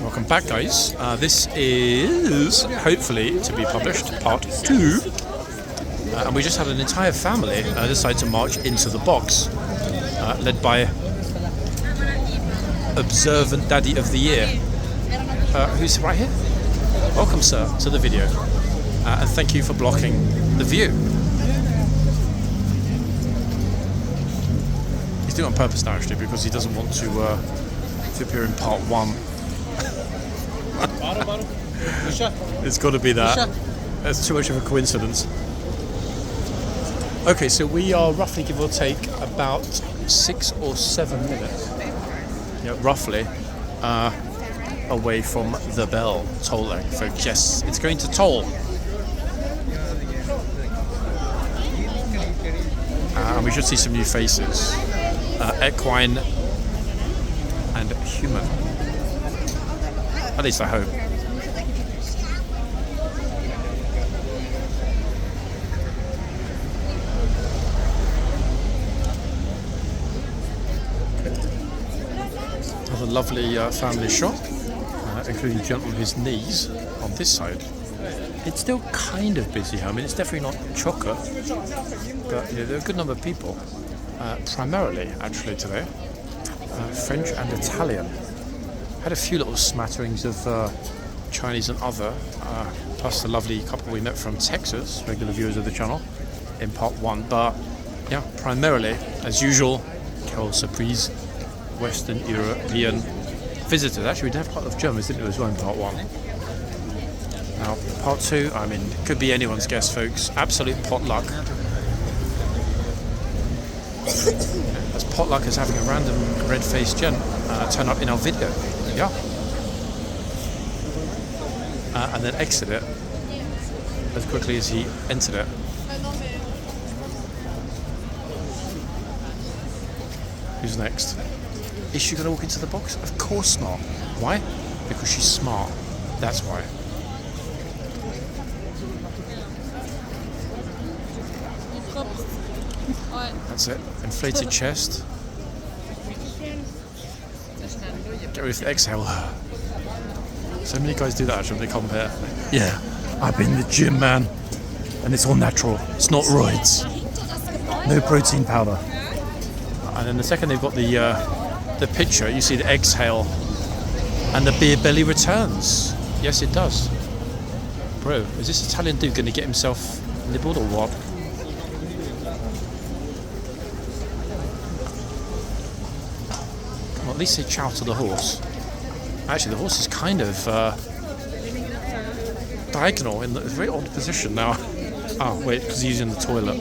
Welcome back, guys. This is hopefully to be published part 2. And we just had an entire family decide to march into the box, led by Observant Daddy of the Year, who's right here. Welcome, sir, to the video, and thank you for blocking the view. He's doing it on purpose now, actually, because he doesn't want to appear in part 1. It's got to be that. That's too much of a coincidence. Okay, so we are roughly, give or take, about 6 or 7 minutes, roughly, away from the bell tolling. Folks, yes, it's going to toll. And we should see some new faces, equine and human. At least I hope. Another lovely family shot, including the gentleman on his knees on this side. It's still kind of busy here. I mean, it's definitely not chocker, but there are a good number of people, primarily actually today, French and Italian. Had a few little smatterings of Chinese and other, plus the lovely couple we met from Texas, regular viewers of the channel, in part 1. But yeah, primarily, as usual, quelle surprise, Western European visitors. Actually, we did have quite a lot of Germans, didn't we, as well in part 1. Now, part 2, I mean, could be anyone's guess, folks. Absolute potluck. As potluck as having a random red-faced gent turn up in our video. Yeah. And then exit it as quickly as he entered it. Who's next? Is she going to walk into the box? Of course not. Why? Because she's smart. That's why. That's it. Inflated chest. Get rid of the exhale. So many guys do that actually when they come here. Yeah, I've been in the gym, man. And it's all natural. It's not roids. No protein powder. And then the second they've got the picture, you see the exhale and the beer belly returns. Yes, it does. Bro, is this Italian dude going to get himself nibbled or what? Well, at least say chow to the horse. Actually, the horse is kind of diagonal in a very odd position now. Oh, wait, because he's using the toilet.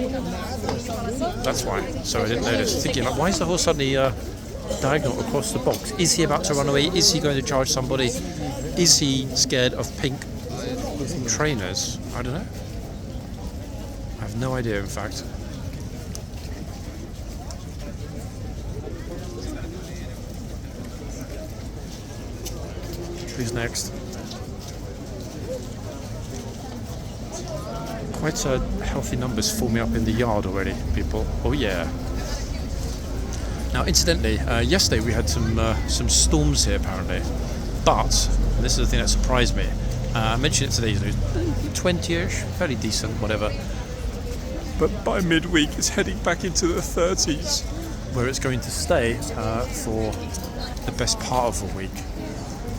That's why. So I didn't notice. Thinking, like, why is the horse suddenly diagonal across the box? Is he about to run away? Is he going to charge somebody? Is he scared of pink trainers? I don't know. I have no idea, in fact. Who's next? Quite a healthy numbers forming up in the yard already, people. Oh yeah. Now, incidentally, yesterday we had some storms here apparently, but and this is the thing that surprised me. I mentioned it today, 20-ish, fairly decent, whatever. But by midweek, it's heading back into the 30s, where it's going to stay for the best part of a week.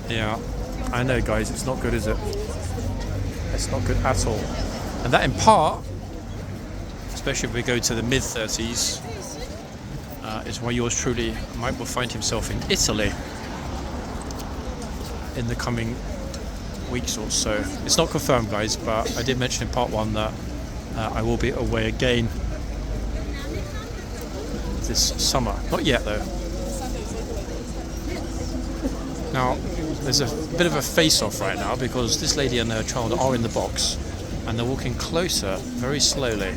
Yeah, I know, guys, it's not good, is it? It's not good at all. And that in part, especially if we go to the mid-30s, is why yours truly might will find himself in Italy in the coming weeks or so. It's not confirmed, guys, but I did mention in part 1 that I will be away again this summer. Not yet, though. Now, there's a bit of a face-off right now because this lady and her child are in the box and they're walking closer very slowly.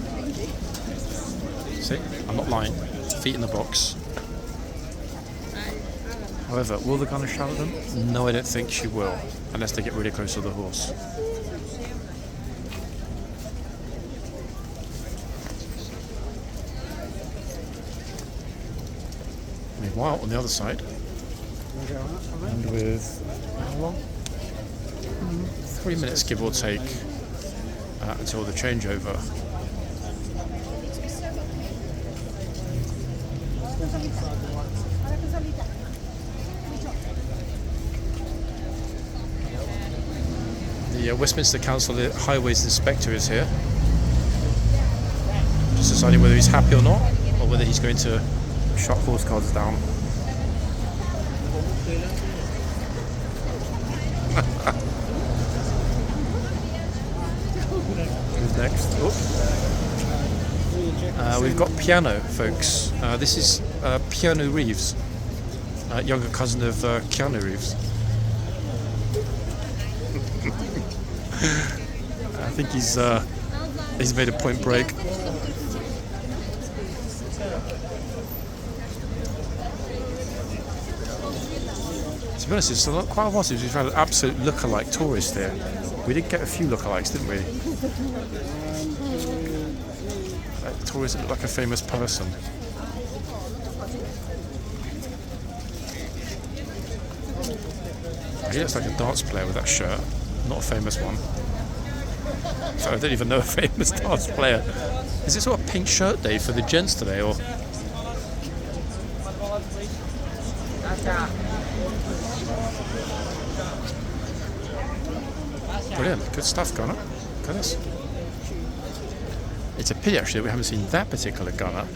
See? I'm not lying. Feet in the box. However, will the gunner shout at them? No, I don't think she will, unless they get really close to the horse. Meanwhile, on the other side, And with, how long? 3 minutes, give or take, until the changeover. The Westminster Council Highways Inspector is here, just deciding whether he's happy or not, or whether he's going to shut horse guards down. Who's next? We've got Piano, folks. This is Piano Reeves, younger cousin of Keanu Reeves. I think he's made a point break. To be honest, it's quite a while since we've had an absolute look-alike tourist here. We did get a few look-alikes, didn't we? Like tourists that look like a famous person. He looks like a darts player with that shirt. Not a famous one. So I don't even know a famous darts player. Is it sort of pink shirt day for the gents today, or? Brilliant, good stuff, Gunner. Look at this. It's a pity actually that we haven't seen that particular gunner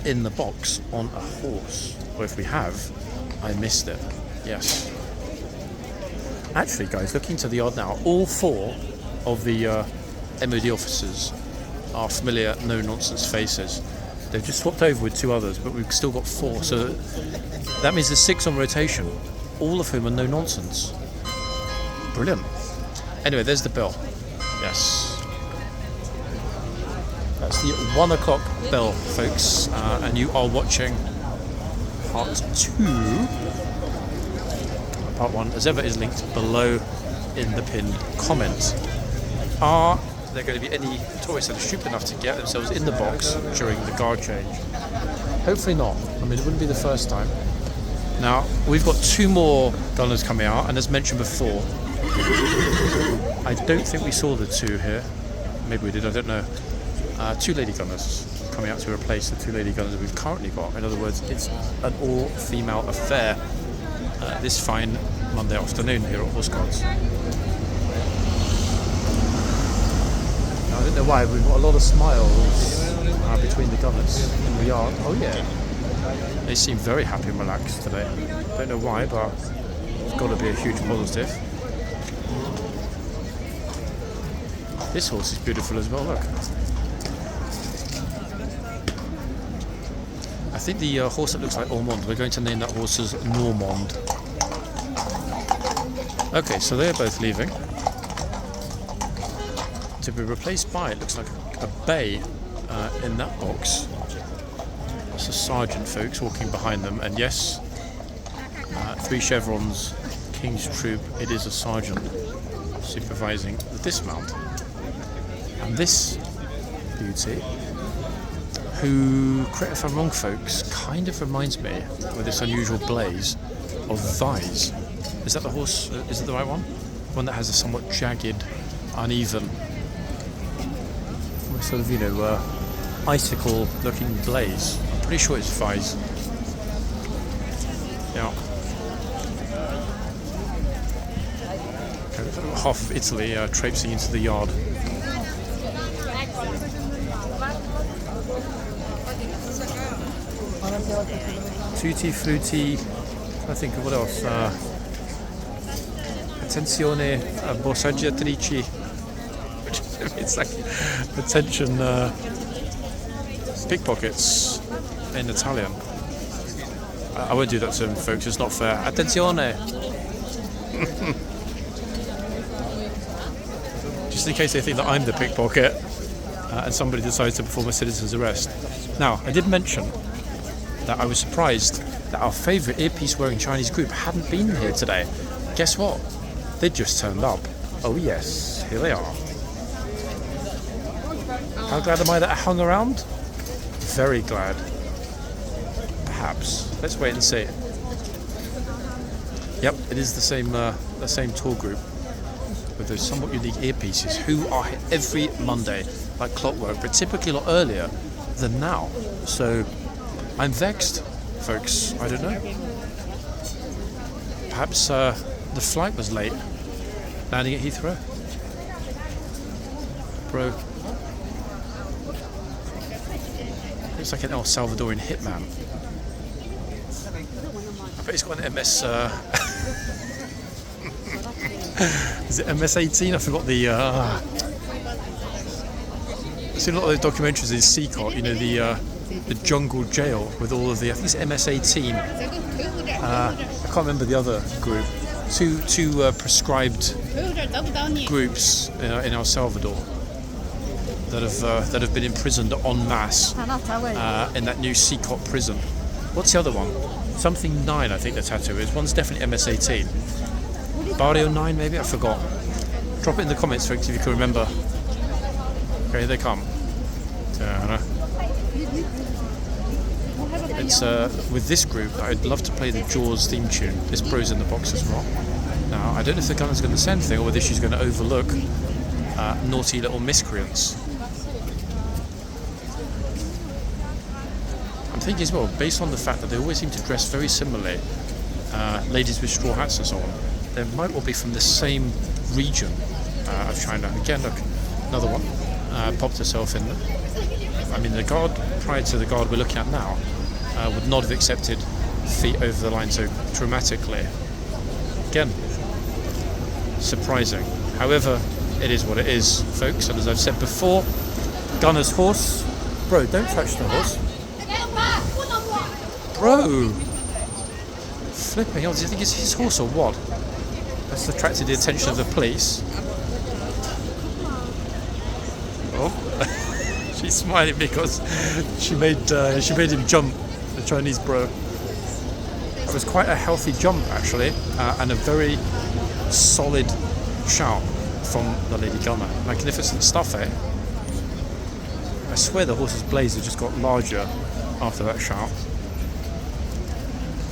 in the box on a horse. Or if we have, I missed it. Yes. Actually, guys, looking to the yard now, all 4 of the MOD officers are familiar, no-nonsense faces. They've just swapped over with 2 others, but we've still got 4. So that means there's 6 on rotation, all of whom are no-nonsense. Brilliant. Anyway, there's the bell. Yes. That's the 1 o'clock bell, folks. And you are watching part 2. Part 1, as ever, is linked below in the pinned comment. Are there going to be any tourists that are stupid enough to get themselves in the box during the guard change? Hopefully not. I mean, it wouldn't be the first time. Now, we've got 2 more gunners coming out, and as mentioned before, I don't think we saw the 2 here. Maybe we did, I don't know. 2 lady gunners coming out to replace the 2 lady gunners that we've currently got. In other words, it's an all-female affair this fine Monday afternoon here at Horse Guards. Now, I don't know why, we've got a lot of smiles between the gunners in the yard. Oh yeah, they seem very happy and relaxed today. Don't know why, but it's got to be a huge positive. This horse is beautiful as well, look. I think the horse that looks like Ormond, we're going to name that horse as Normand. Okay, so they're both leaving. To be replaced by, it looks like a bay in that box. That's a sergeant, folks, walking behind them. And yes, 3 chevrons, King's Troop, it is a sergeant supervising the dismount. And this beauty, who, correct if I'm wrong, folks, kind of reminds me, with this unusual blaze, of Vise. Is that the horse? Is it the right one? One that has a somewhat jagged, uneven, sort of, you know, icicle-looking blaze. I'm pretty sure it's Vise. Yeah. Half of Italy traipsing into the yard. Tutti frutti. I think of what else. Attenzione borseggiatrici. It's like attention pickpockets in Italian. I won't do that to them, folks. It's not fair. Attenzione. Just in case they think that I'm the pickpocket and somebody decides to perform a citizen's arrest. Now, I did mention that I was surprised that our favourite earpiece-wearing Chinese group hadn't been here today. Guess what? They just turned up. Oh yes, here they are. How glad am I that I hung around? Very glad. Perhaps. Let's wait and see. Yep, it is the same tour group with those somewhat unique earpieces who are here every Monday like clockwork, but typically a lot earlier than now. So I'm vexed, folks. I don't know. Perhaps the flight was late landing at Heathrow. Bro. Looks like an El Salvadorian hitman. I bet he's got an MS. Is it MS-18? I forgot the. I've seen a lot of those documentaries in Seacott. You know, the jungle jail with all of the. I think it's MS-18. I can't remember the other group. Two prescribed groups in El Salvador that have been imprisoned en masse in that new Seacott prison. What's the other one? Something 9, I think the tattoo is. One's definitely MS-18. Barrio 9, maybe? I forgot. Drop it in the comments, folks, if you can remember. Okay, here they come. It's with this group, I'd love to play the Jaws theme tune. This bro's in the box as well. Now, I don't know if the gunner's going to say anything or whether she's going to overlook naughty little miscreants. I'm thinking as well, based on the fact that they always seem to dress very similarly, ladies with straw hats and so on, they might well be from the same region of China. Again, look, another one popped herself in there. I mean, the guard, prior to the guard we're looking at now, would not have accepted feet over the line so dramatically. Again, surprising. However, it is what it is, folks, and as I've said before, gunner's horse. Bro, don't touch the horse. Bro! Flipping hell, do you think it's his horse or what? That's attracted the attention of the police. Oh, she's smiling because she made him jump, the Chinese bro. It was quite a healthy jump actually, and a very solid shout from the lady gunner. Magnificent stuff, eh? I swear the horse's blades have just got larger after that shout.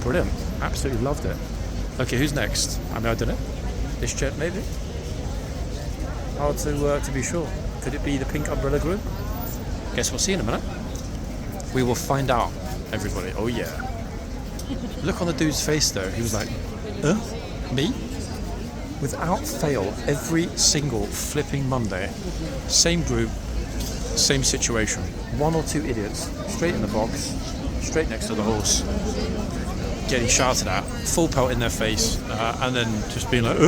Brilliant. Absolutely loved it. Okay, who's next? I mean, I don't know. This jet, maybe? Hard to be sure. Could it be the Pink Umbrella Group? Guess we'll see in a minute. We will find out, everybody. Oh, yeah. Look on the dude's face, though. He was like, me? Without fail, every single flipping Monday, same group, same situation. One or two idiots, straight in the box, straight next to the horse, getting shouted at, full pelt in their face, and then just being like,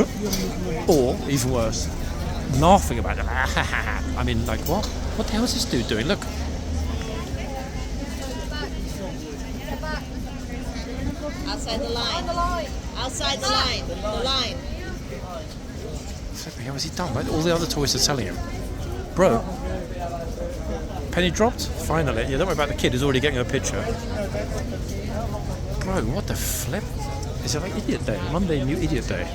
or even worse, laughing about it. I mean, like, what? What the hell is this dude doing? Look. Outside the line. Outside the line. The line. How has he done? Like, all the other tourists are telling him, bro. Penny dropped? Finally. Yeah, don't worry about the kid who's already getting a picture. Bro, what the flip? Is it like Idiot Day? Monday, new Idiot Day.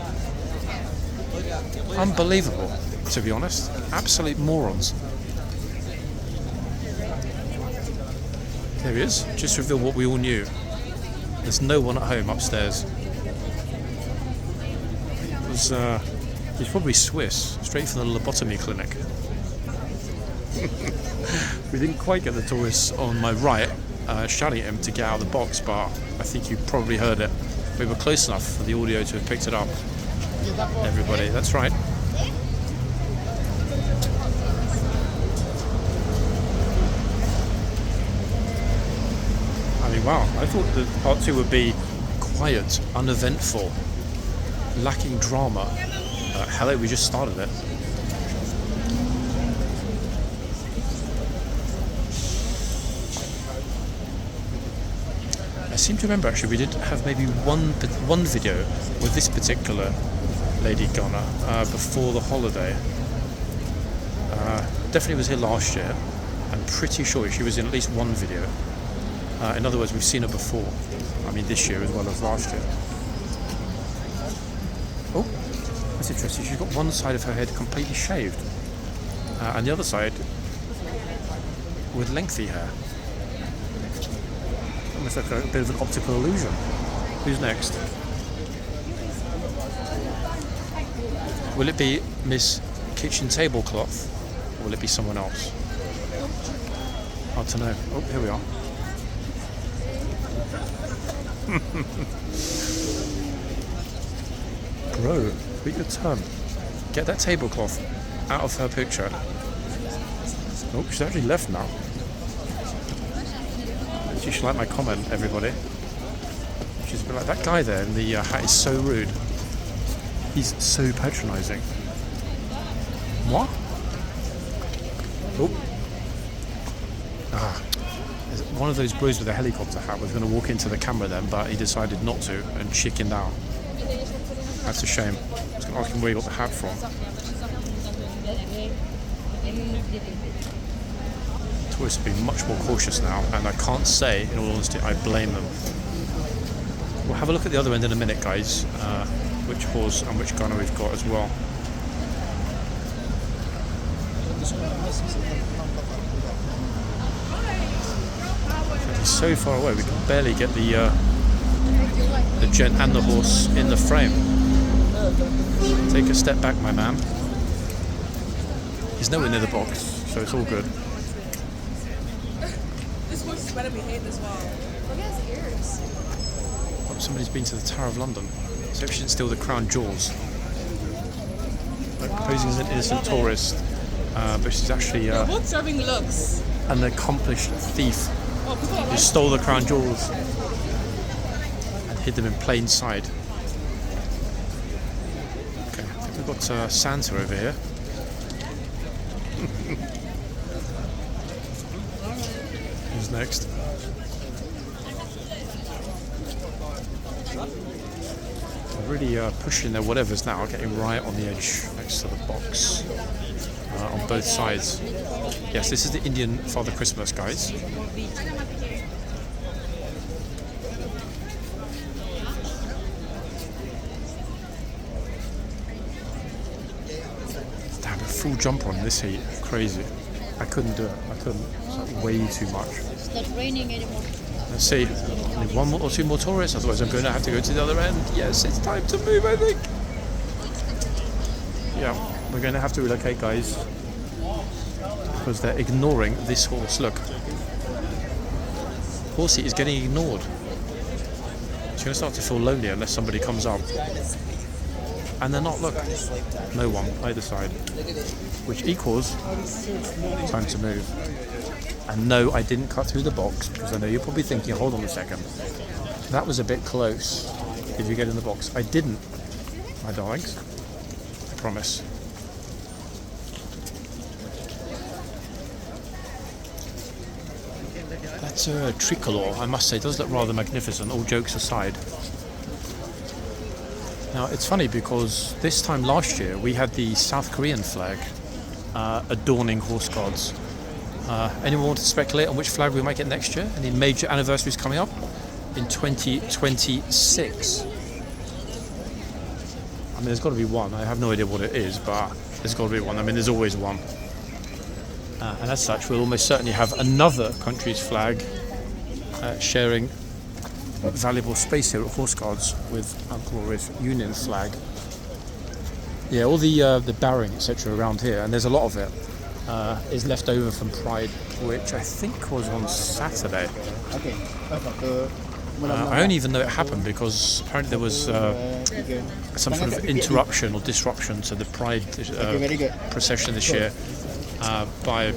Unbelievable, to be honest. Absolute morons. There he is. Just revealed what we all knew. There's no one at home upstairs. It was, he's probably Swiss, straight from the lobotomy clinic. We didn't quite get the tourists on my right shouting at him to get out of the box, but I think you probably heard it. We were close enough for the audio to have picked it up. Everybody, that's right. I mean, wow, I thought that part 2 would be quiet, uneventful, lacking drama. Hello, we just started it. I seem to remember actually we did have maybe one video with this particular lady gunner before the holiday. Definitely was here last year. I'm pretty sure she was in at least one video. In other words, we've seen her before. I mean, this year as well as last year. Oh, that's interesting. She's got one side of her head completely shaved, and the other side with lengthy hair. Almost like a bit of an optical illusion. Who's next? Will it be Miss Kitchen Tablecloth, or will it be someone else? Hard to know. Oh, here we are. Bro, wait your turn. Get that tablecloth out of her picture. Oh, she's actually left now. She should like my comment, everybody. She's been like, that guy there in the hat is so rude. He's so patronising. What? Oh. One of those bros with a helicopter hat was going to walk into the camera then, but he decided not to and chickened out. That's a shame. I was going to ask him where he got the hat from. Tourists have been much more cautious now, and I can't say, in all honesty, I blame them. We'll have a look at the other end in a minute, guys, which horse and which gunner we've got as well. He's so far away, we can barely get the gent and the horse in the frame. Take a step back, my man. He's nowhere near the box, so it's all good. This horse is better behaved as well. Look at his ears. Oh, somebody's been to the Tower of London. So she didn't steal the crown jewels. Like, posing as an innocent tourist, but she's actually They're both serving looks. an accomplished thief Oh, people are who like, stole the crown jewels and hid them in plain sight. Okay, I think we've got Santa over here. Who's next? They're really pushing their whatevers now, getting right on the edge next to the box on both sides. Yes, this is the Indian Father Christmas, guys. Damn, a full jumper on this heat. Crazy. I couldn't do it. I couldn't. It's like way too much. It's not raining anymore. Let's see. I need one more or two more tourists, otherwise I'm going to have to go to the other end. Yes, it's time to move, I think. Yeah, we're going to have to relocate, guys, because they're ignoring this horse. Look. Horsey is getting ignored. She's going to start to feel lonely unless somebody comes up. And they're not, look. No one, either side. Which equals time to move. And no, I didn't cut through the box, because I know you're probably thinking, hold on a second. That was a bit close. Did you get in the box? I didn't, my darlings. I promise. That's a tricolor, I must say. It does look rather magnificent, all jokes aside. Now, it's funny because this time last year we had the South Korean flag adorning horse guards. Anyone want to speculate on which flag we might get next year? Any major anniversaries coming up? In 2026. I mean, there's got to be one. I have no idea what it is, but there's got to be one. I mean, there's always one. And as such, we'll almost certainly have another country's flag sharing valuable space here at Horse Guards with our glorious Union flag. Yeah, all the barring, etc. around here, and there's a lot of it, is left over from Pride, which I think was on Saturday. I only even know it happened because apparently there was some sort of interruption or disruption to the Pride procession this year by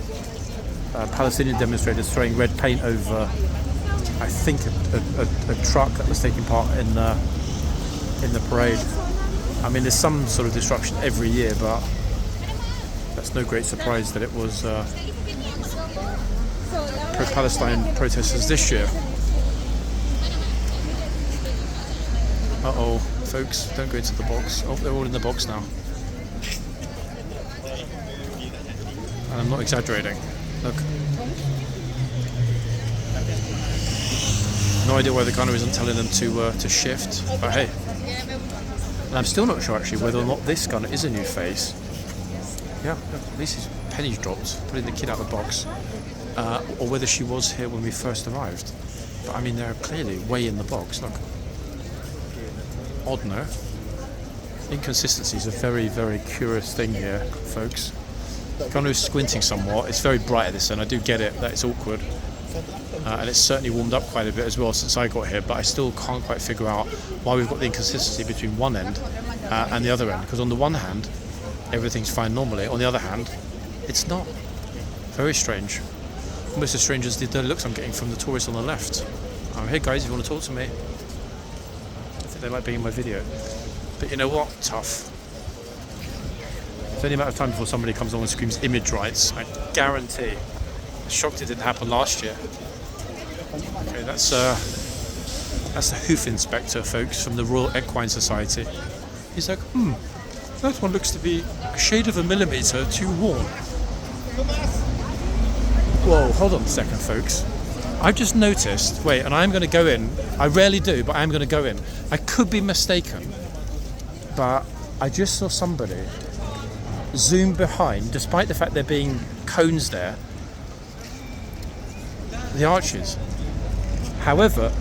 Palestinian demonstrators throwing red paint over, I think, a truck that was taking part in the parade. I mean, there's some sort of disruption every year, but that's no great surprise that it was pro-Palestine protesters this year. Uh-oh, folks, don't go into the box. Oh, they're all in the box now. And I'm not exaggerating. Look. No idea why the gunner isn't telling them to shift, but hey. And I'm still not sure actually whether or not this gunner is a new face. Yeah, at least his pennies dropped, putting the kid out of the box. Or whether she was here when we first arrived. But I mean, they're clearly way in the box, look. Odd, no? Inconsistencies is a very, very curious thing here, folks. Kind of squinting somewhat. It's very bright at this end. I do get it that it's awkward. And it's certainly warmed up quite a bit as well since I got here, but I still can't quite figure out why we've got the inconsistency between one end and the other end. Because on the one hand, everything's fine normally. On the other hand, it's not. Very strange. Almost as strange as the looks I'm getting from the tourists on the left. Hey guys, if you want to talk to me. I think they like being in my video. But you know what? Tough. It's only a matter of time before somebody comes along and screams image rights. I guarantee. I'm shocked it didn't happen last year. Okay, that's the hoof inspector, folks, from the Royal Equine Society. He's like, that one looks to be a shade of a millimetre too warm. Whoa, hold on a second, folks. I've just noticed, wait, and I'm going to go in. I rarely do, but I'm going to go in. I could be mistaken, but I just saw somebody zoom behind, despite the fact there being cones there, the arches. However,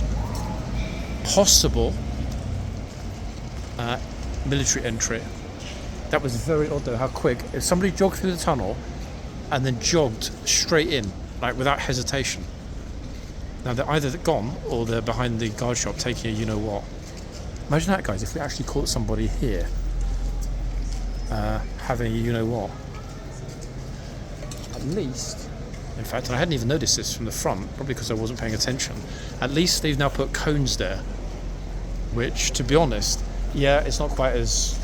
possible military entry. That was very odd though, how quick. If somebody jogged through the tunnel and then jogged straight in, like without hesitation. Now they're either gone or they're behind the guard shop taking a you-know-what. Imagine that, guys, if we actually caught somebody here having a you-know-what. At least, in fact, and I hadn't even noticed this from the front, probably because I wasn't paying attention, at least they've now put cones there, which, to be honest, yeah, it's not quite as,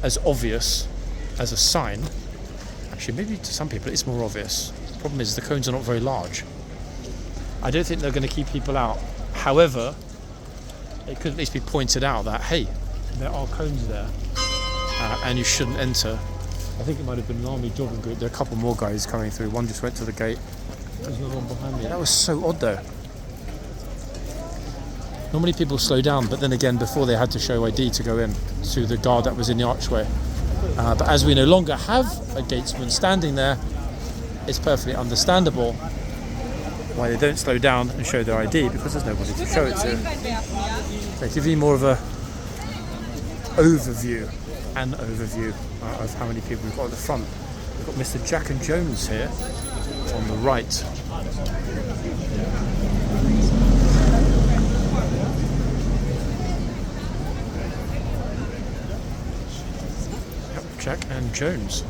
as obvious as a sign. Actually, maybe to some people it's more obvious. The problem is the cones are not very large. I don't think they're going to keep people out. However, it could at least be pointed out that, hey, there are cones there and you shouldn't enter. I think it might have been an army jogging group. There are a couple more guys coming through. One just went to the gate. There's another one behind me. That was so odd though. Normally people slow down, but then again, before they had to show ID to go in to the guard that was in the archway. But as we no longer have a gatesman standing there, it's perfectly understandable why they don't slow down and show their ID, because there's nobody to show it to. They give you more of a overview of how many people we've got at the front. We've got Mr. Jack and Jones here on the right. Yep, Jack and Jones.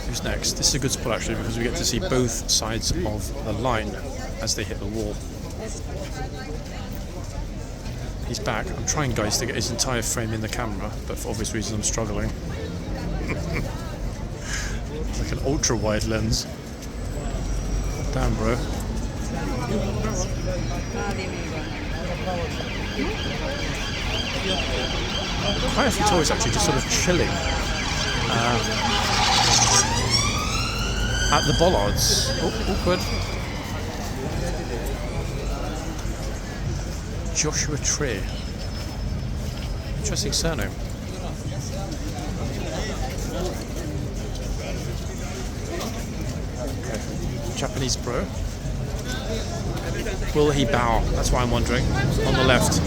Who's next? This is a good spot actually, because we get to see both sides of the line as they hit the wall. He's back. I'm trying, guys, to get his entire frame in the camera, but for obvious reasons I'm struggling. It's like an ultra-wide lens. Damn, bro. Quite a few toys actually just sort of chilling at the bollards. Oh, awkward. Joshua Tree. Interesting surname. Okay. Japanese bro. Will he bow? That's what I'm wondering. On the left.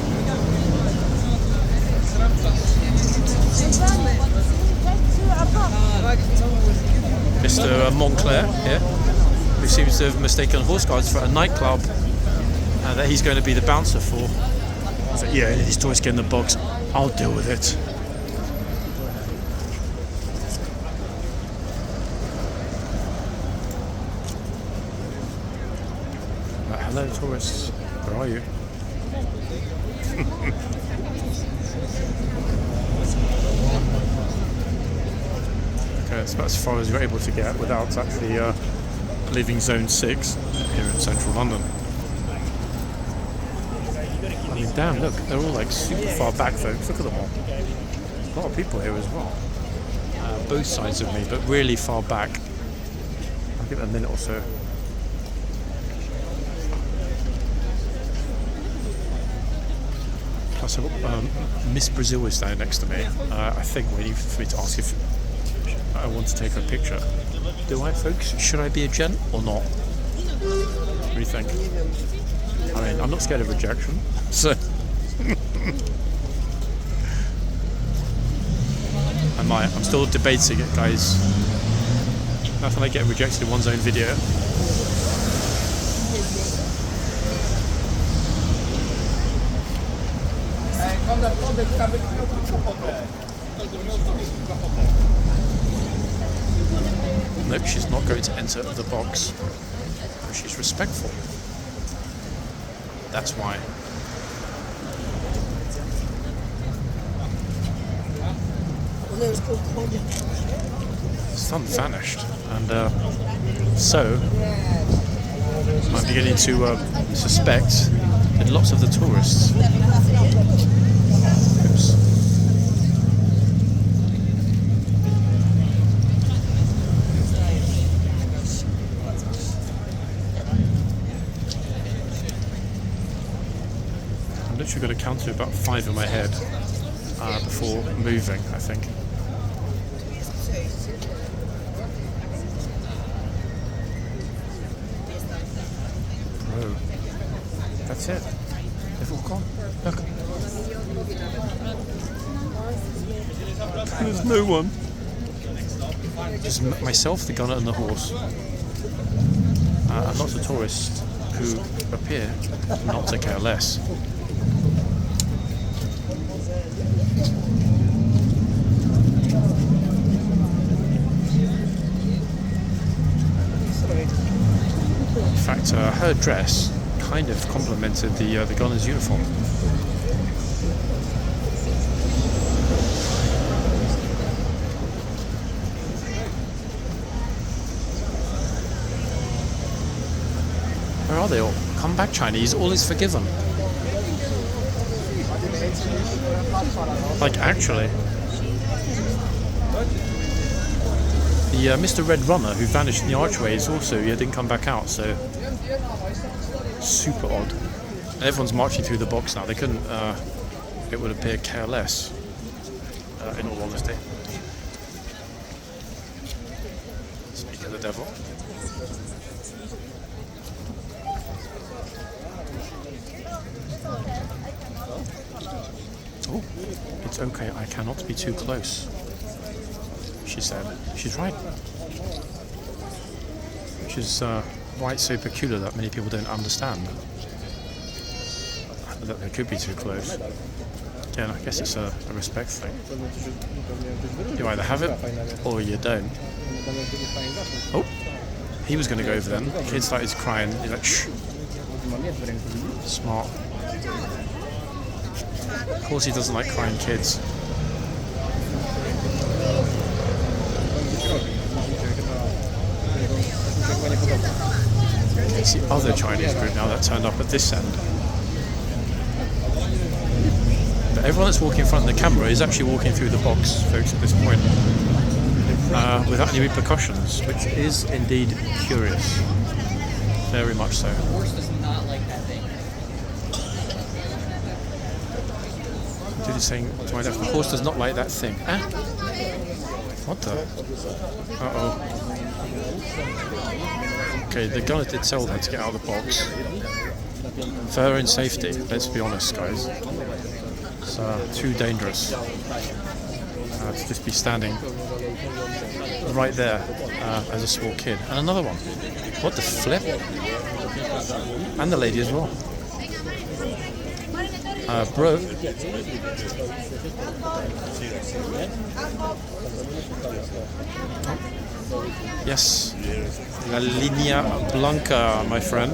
Mr. Montclair here, who seems to have mistaken horse guards for a nightclub that he's going to be the bouncer for. So, yeah, these toys get in the box. I'll deal with it. Hello, tourists. Where are you? Okay, that's about as far as you're able to get without actually leaving Zone 6 here in central London. I mean, damn, look, they're all like super far back, folks. Look at them all. A lot of people here as well. Both sides of me, but really far back. I'll give it a minute or so. Plus, Miss Brazil is standing next to me. I think waiting for me to ask if I want to take her picture. Do I, folks? Should I be a gent or not? What do you think? I mean, I'm not scared of rejection, so I'm still debating it, guys. Nothing like getting rejected in one's own video. Nope, she's not going to enter the box. She's respectful. That's why. Sun vanished, and so I'm beginning to suspect that lots of the tourists. Oops. I'm literally going to count to about 5 in my head before moving, I think. Bro, that's it. They've all gone. Look. There's no one. Just myself, the gunner, and the horse. And lots of tourists who appear not to care less. In fact, her dress kind of complemented the gunner's uniform. Where are they all? Come back, Chinese. All is forgiven. Like, actually, the Mr. Red Runner who vanished in the archway is also, didn't come back out, so super odd. And everyone's marching through the box now. They couldn't, it would appear, care less, in all honesty. Speak of the devil. Oh, it's okay, I cannot be too close, she said. She's right. Which is why it's so peculiar that many people don't understand that they could be too close. Again, I guess it's a respect thing. You either have it or you don't. Oh, he was going to go over then. The kid started crying. He's like, shh. Smart. Of course he doesn't like crying kids. It's the other Chinese group now that turned up at this end. But everyone that's walking in front of the camera is actually walking through the box, folks, at this point. Without any repercussions, which is indeed curious. Very much so. Dude is saying to my left, the horse does not like that thing. Ah? What the? Uh-oh. Okay, the gunner did tell her to get out of the box. For her own safety, let's be honest, guys. It's too dangerous to just be standing right there as a small kid. And another one. What the flip? And the lady as well. Bro. Yes. La Línea Blanca, my friend.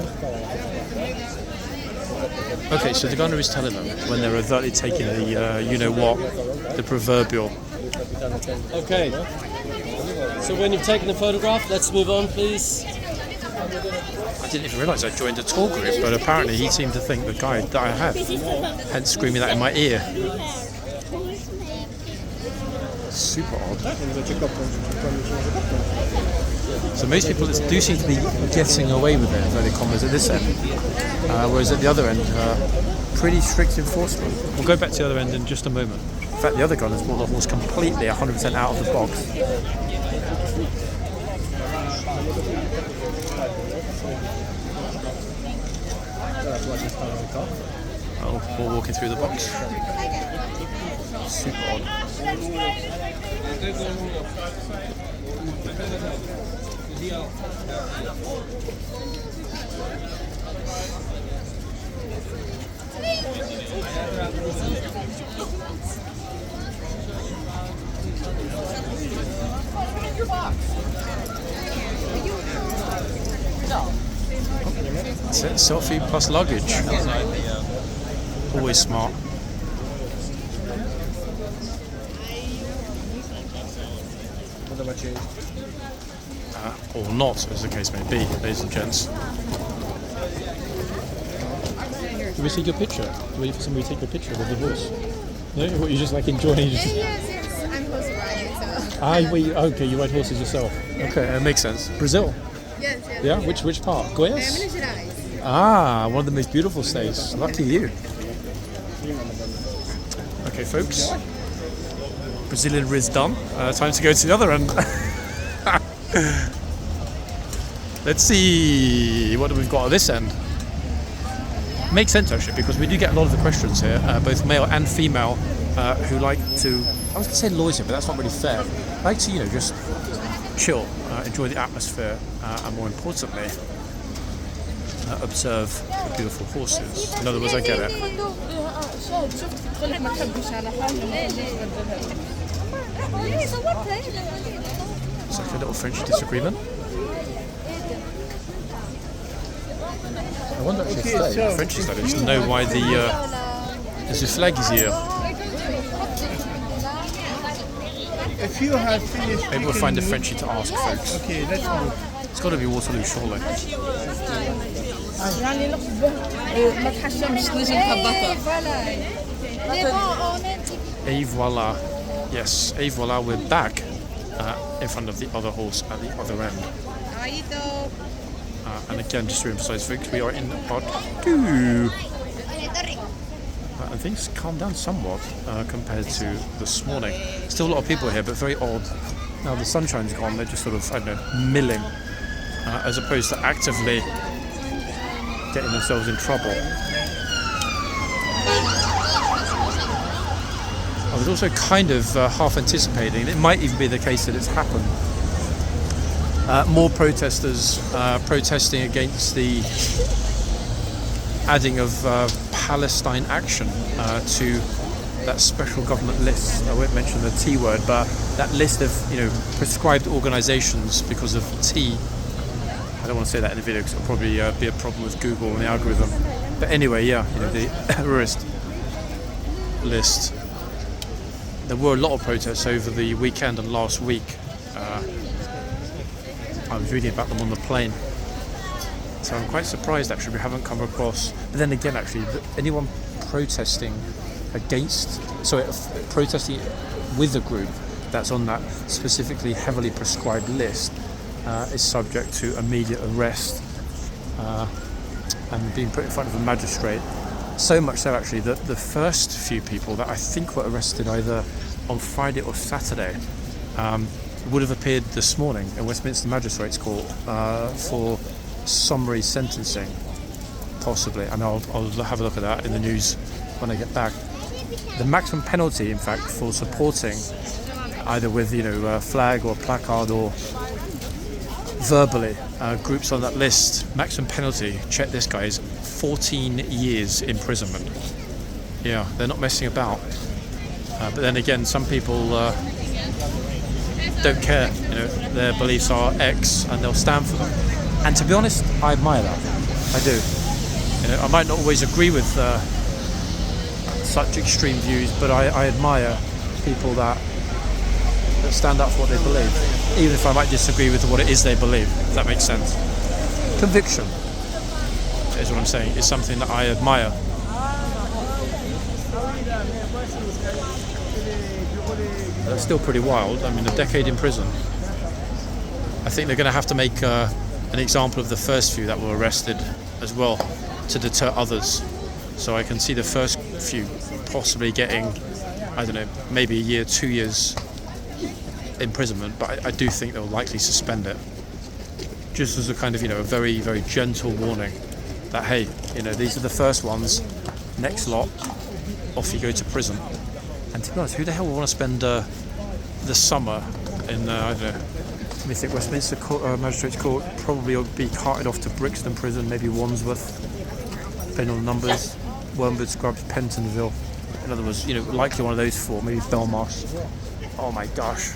Okay, so the gunner is telling them when they're overtly taking the, you-know-what, the proverbial. Okay. So when you've taken the photograph, let's move on, please. I didn't even realise I joined a tour group, but apparently he seemed to think the guide that I had, hence screaming that in my ear. Super odd. So most people do seem to be getting away with it, inverted commas, at this end, whereas at the other end, pretty strict enforcement. We'll go back to the other end in just a moment. In fact, the other gun has brought the horse completely 100% out of the box. Oh, we're walking through the box. Super odd. That's it, selfie plus luggage. Always smart. Or not, as the case may be, ladies and gents. Did we see your picture? Waiting for somebody to take your picture with the horse? No? What, you just like enjoying? Yes, I'm horse riding, so. Okay, you ride horses yourself. Okay, that makes sense. Brazil? Yes. Yeah? Which part? Goiás? Minas Gerais. Ah, one of the most beautiful states. Lucky you. Okay, folks. Brazilian Riz done. Time to go to the other end. Let's see what we've got at this end. Makes sense actually, because we do get a lot of the questions here, both male and female, who like to, I was going to say loiter, but that's not really fair. Like to, just chill, enjoy the atmosphere, and more importantly, observe the beautiful horses. In other words, I get it. It's like a little French disagreement. I wonder actually if the Frenchies, that is, know why the flag is here. If you have finished, Maybe we'll find a Frenchie to ask, folks. Okay, let's move. It's got to be Waterloo, surely. Et voila. Yes, et voila, we're back in front of the other horse at the other end. And again, just to emphasize, folks, we are in part 2. And things calmed down somewhat compared to this morning. Still a lot of people here, but very odd. Now the sunshine's gone, they're just sort of, I don't know, milling, as opposed to actively getting themselves in trouble. I was also kind of half anticipating, it might even be the case that it's happened, more protesters protesting against the adding of Palestine action to that special government list. I won't mention the T word, but that list of prescribed organisations because of T. I don't want to say that in the video because it'll probably be a problem with Google and the algorithm. But anyway, yeah, the terrorist list. There were a lot of protests over the weekend and last week. I was reading about them on the plane. So I'm quite surprised actually we haven't come across. But then again, actually, anyone protesting protesting with a group that's on that specifically heavily prescribed list is subject to immediate arrest and being put in front of a magistrate. So much so actually that the first few people that I think were arrested either on Friday or Saturday would have appeared this morning in Westminster Magistrates Court for summary sentencing, possibly. And I'll have a look at that in the news when I get back. The maximum penalty, in fact, for supporting either with a flag or placard or verbally groups on that list, maximum penalty, check this guy, is 14 years imprisonment. Yeah, they're not messing about. But then again, some people don't care. Their beliefs are X and they'll stand for them. And to be honest, I admire that. I do. I might not always agree with such extreme views, but I admire people that stand up for what they believe, even if I might disagree with what it is they believe, if that makes sense. Conviction is what I'm saying, is something that I admire. That's still pretty wild. I mean, a decade in prison. I think they're going to have to make an example of the first few that were arrested as well to deter others. So I can see the first few possibly getting, I don't know, maybe a year, 2 years imprisonment, but I do think they'll likely suspend it. Just as a kind of, a very, very gentle warning. that, hey, you know, these are the first ones, next lot, off you go to prison. And to be honest, who the hell would want to spend the summer in, I don't know, let me think, Westminster Magistrates Court? Probably would be carted off to Brixton Prison, maybe Wandsworth, depending on the numbers, Wormwood, Scrubs, Pentonville. In other words, you know, likely one of those four, maybe Belmarsh. Oh my gosh,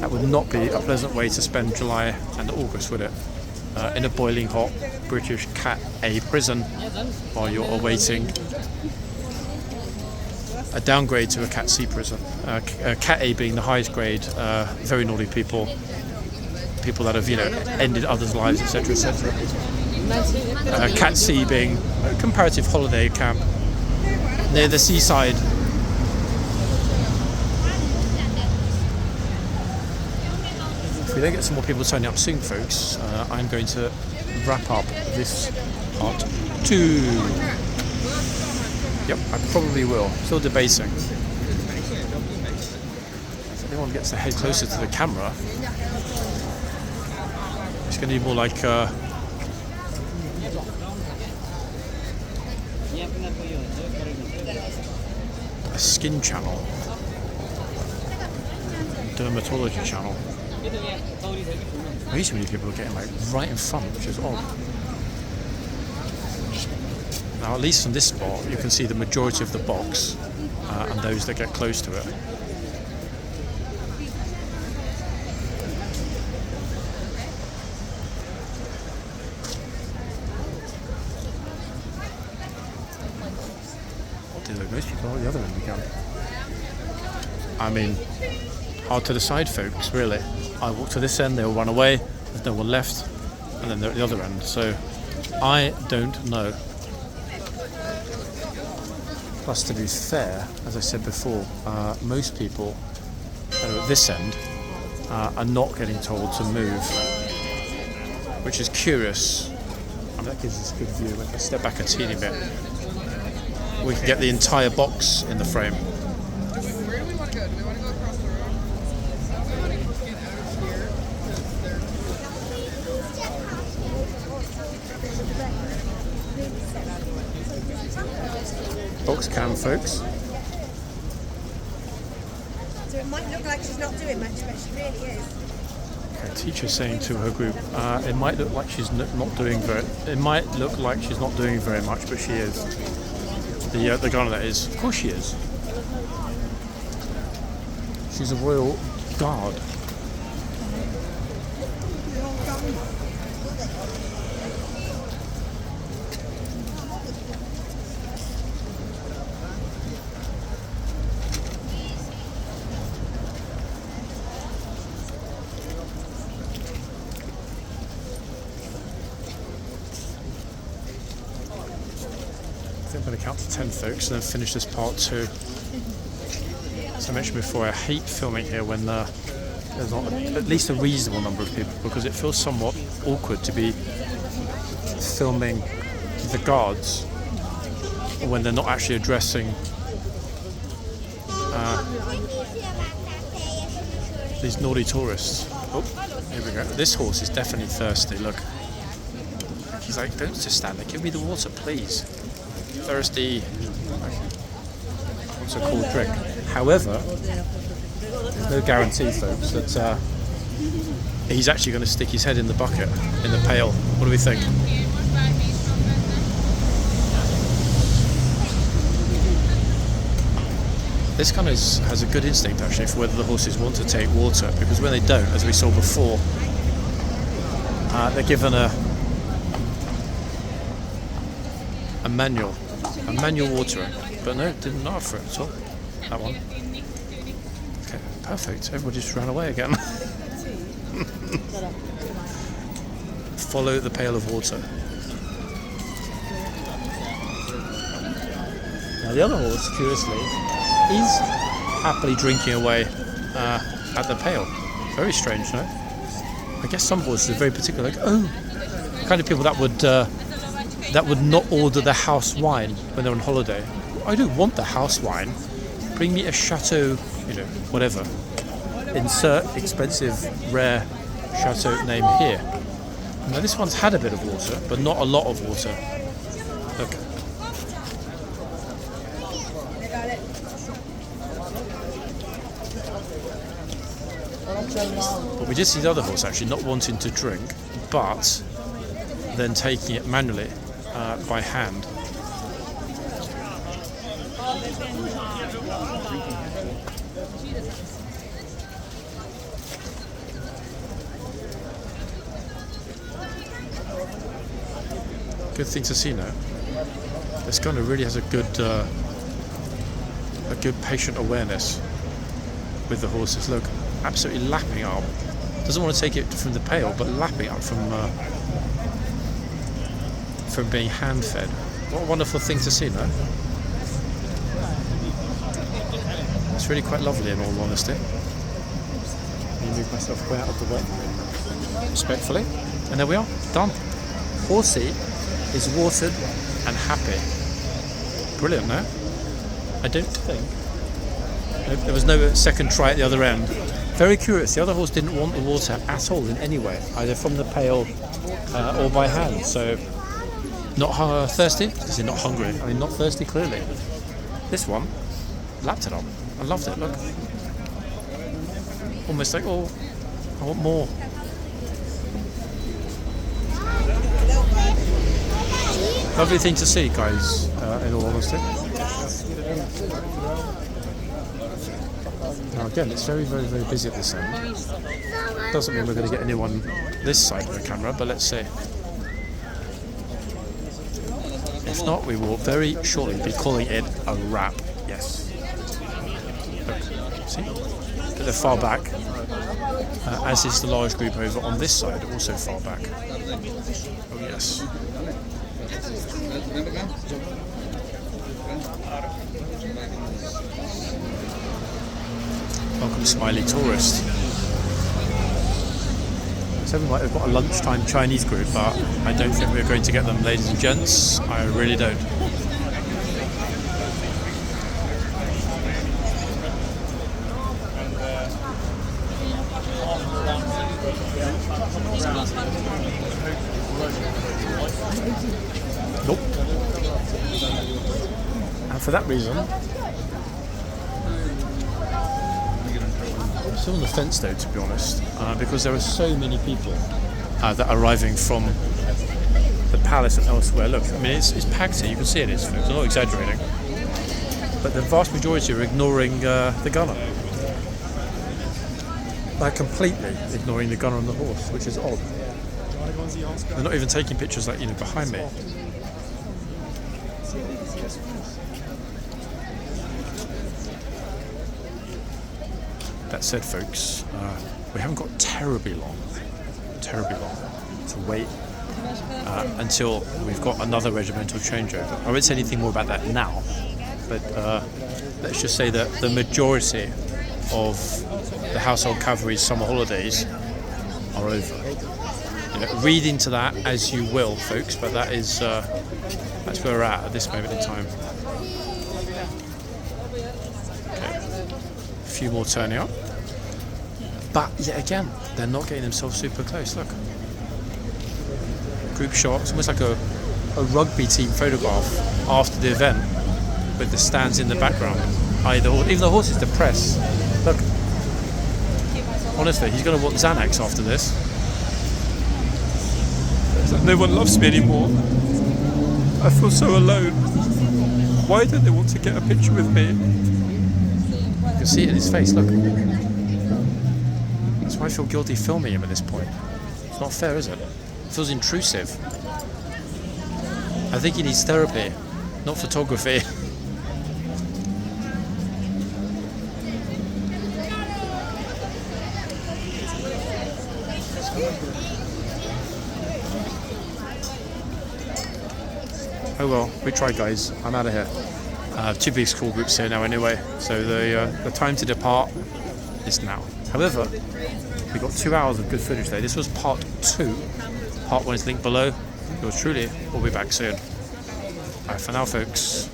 that would not be a pleasant way to spend July and August, would it? In a boiling hot British Cat A prison while you're awaiting a downgrade to a Cat C prison. Cat A being the highest grade, very naughty people that have, you know, ended others' lives, etc., etc. Cat C being a comparative holiday camp near the seaside. If we don't get some more people turning up soon, folks, I'm going to wrap up this part 2. Yep, I probably will. Still debating. If anyone gets to head closer to the camera, it's going to be more like a skin channel, dermatology channel. Way too many people are getting like right in front, which is odd. Now, at least from this spot, you can see the majority of the box and those that get close to it. Most people are at the other end again. I mean, hard to decide, folks, really. I walk to this end, they'll run away, there's no one left, and then they're at the other end. So, I don't know. Plus, to be fair, as I said before, most people that are at this end are not getting told to move, which is curious. And that gives us a good view. If I step back a teeny bit, we can get the entire box in the frame. Where do we want to go? Do we want to go across the road? We want to get out of here. Box cam, folks. So it might look like she's not doing much, but she really is. Okay, teacher saying to her group, it might look like she's not doing very. It might look like she's not doing very much, but she is. The gunner, that is. Of course she is. She's a royal guard. I'm going to count to 10, folks, and then finish this part 2. As I mentioned before, I hate filming here when there's not at least a reasonable number of people, because it feels somewhat awkward to be filming the guards when they're not actually addressing these naughty tourists. Oh, here we go. This horse is definitely thirsty, look. He's like, don't just stand there, give me the water, please. Thirsty. What's a cool drink? However, there's no guarantee, folks, that he's actually going to stick his head in the bucket, in the pail. What do we think? This kind of has a good instinct, actually, for whether the horses want to take water, because when they don't, as we saw before, they're given a manual watering, but no, didn't ask for it at all. That one. Okay, perfect. Everybody just ran away again. Follow the pail of water. Now the other horse, curiously, is happily drinking away at the pail. Very strange, no? I guess some horses are very particular, like, oh, the kind of people that would not order the house wine when they're on holiday. I don't want the house wine. Bring me a chateau, you know, whatever. Insert expensive, rare chateau name here. Now this one's had a bit of water, but not a lot of water. Look. They got it. But we did see the other horse actually not wanting to drink, but then taking it manually by hand. Good thing to see now. This gunner really has a good patient awareness with the horses. Look, absolutely lapping up. Doesn't want to take it from the pail, but lapping up from being hand fed. What a wonderful thing to see now. It's really quite lovely in all honesty. Let me move myself way out of the way. Respectfully. And there we are, done. Horsey is watered and happy. Brilliant, no? I don't think. There was no second try at the other end. Very curious, the other horse didn't want the water at all in any way, either from the pail or by hand. So, not thirsty? Is he not hungry? I mean, not thirsty, clearly. This one lapped it up. I loved it, look. Almost like, oh, I want more. Lovely thing to see, guys, in all honesty. Now again, it's very, very, very busy at this end. Doesn't mean we're going to get anyone this side of the camera, but let's see. If not, we will very shortly be calling it a wrap. Yes. Look, see? But they're far back, as is the large group over on this side, also far back. Oh yes. Welcome, smiley tourist. So we might have got a lunchtime Chinese group, but I don't think we're going to get them, ladies and gents. I really don't. Nope. And for that reason, I'm still on the fence though, to be honest, because there are so many people that are arriving from the palace and elsewhere. Look, I mean, it's packed here, you can see it is, folks. I'm not exaggerating. But the vast majority are ignoring the gunner. Like completely ignoring the gunner on the horse, which is odd. They're not even taking pictures like, behind me. That said, folks, we haven't got terribly long to wait until we've got another regimental changeover. I won't say anything more about that now, but let's just say that the majority of the Household Cavalry's summer holidays are over. Read into that as you will, folks, but that's where we're at this moment in time. Okay. A few more turning up. But yet again, they're not getting themselves super close. Look. Group shot. It's almost like a rugby team photograph after the event with the stands in the background. Even the horse is depressed. Look. Honestly, he's going to want Xanax after this. No one loves me anymore. I feel so alone. Why don't they want to get a picture with me? You can see it in his face, look. That's why I feel guilty filming him at this point. It's not fair, is it? It feels intrusive. I think he needs therapy, not photography. Oh well, we tried, guys. I'm out of here. Two big school groups here now anyway, so the time to depart is now. However, we got 2 hours of good footage there. This was part 2. Part 1 is linked below. Yours truly will be back soon. Alright, for now, folks.